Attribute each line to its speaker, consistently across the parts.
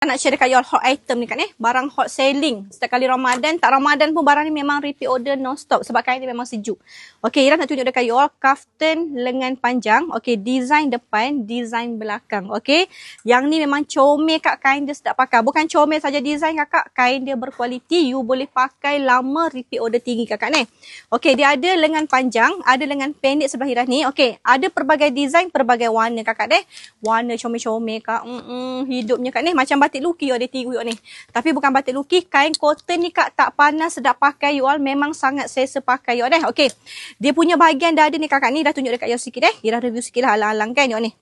Speaker 1: Kakak nak share dekat you all hot item ni kat ni. Barang hot selling. Setiap kali Ramadan, tak Ramadan pun barang ni memang repeat order non-stop. Sebab kain ni memang sejuk. Okay, Ira nak tunjuk dekat you all kaftan lengan panjang. Okay, design depan, design belakang. Okay, yang ni memang comel kat kain dia sedap pakai. Bukan comel saja design kakak, kain dia berkualiti. You boleh pakai lama, repeat order tinggi kakak ni. Okay, dia ada lengan panjang, ada lengan pendek sebelah Ira ni. Okay, ada pelbagai design, pelbagai warna kakak deh. Warna comel-comel kak. Hidupnya kak ni macam batik luki you ada tiru you ni. Tapi bukan batik luki, kain cotton ni kak tak panas, sedap pakai you all. Memang sangat selesa pakai you all deh. Okay, dia punya bahagian dada ni kakak ni dah tunjuk dekat you sikit deh. Ira review sikit lah alang-alang kan you ni.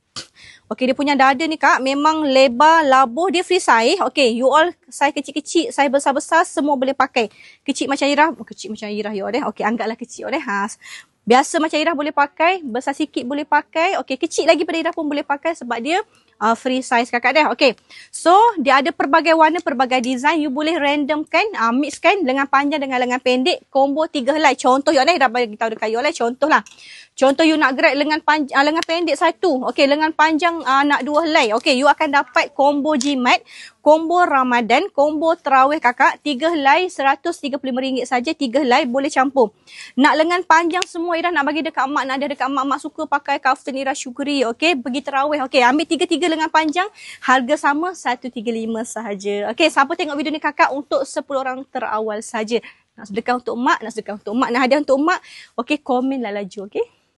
Speaker 1: Okay, dia punya dada ni kak memang lebar, labuh, dia free size. Okay, you all size kecil-kecil, size besar-besar semua boleh pakai. Kecil macam Ira, kecil macam Ira you all deh. Okay, anggaplah kecil you all deh. Biasa macam Ira boleh pakai, besar sikit boleh pakai. Okay, kecil lagi pada Ira pun boleh pakai sebab dia free size kakak dah. Okay, so dia ada pelbagai warna, pelbagai design. You boleh randomkan, mixkan lengan panjang dengan lengan pendek, combo 3 helai. Contoh you dah bagi tahu dekat you lah. Contoh lah. Contoh you nak grab lengan panjang, lengan pendek satu. Okay, lengan panjang nak 2 helai. Okay, you akan dapat combo jimat, combo Ramadan, combo terawih kakak. 3 helai RM135 saja, 3 helai boleh campur. Nak lengan panjang semua Ira nak bagi dekat mak, nak ada dekat mak suka pakai kaftan Ira syukuri. Okay, pergi terawih. Okay, ambil 3 lengan panjang, harga sama RM135 sahaja. Okay, siapa tengok video ni kakak untuk 10 orang terawal saja. Nak sedekah untuk mak, nak sedekah untuk mak, nak hadiah untuk mak. Okay, komen lah laju. Okay.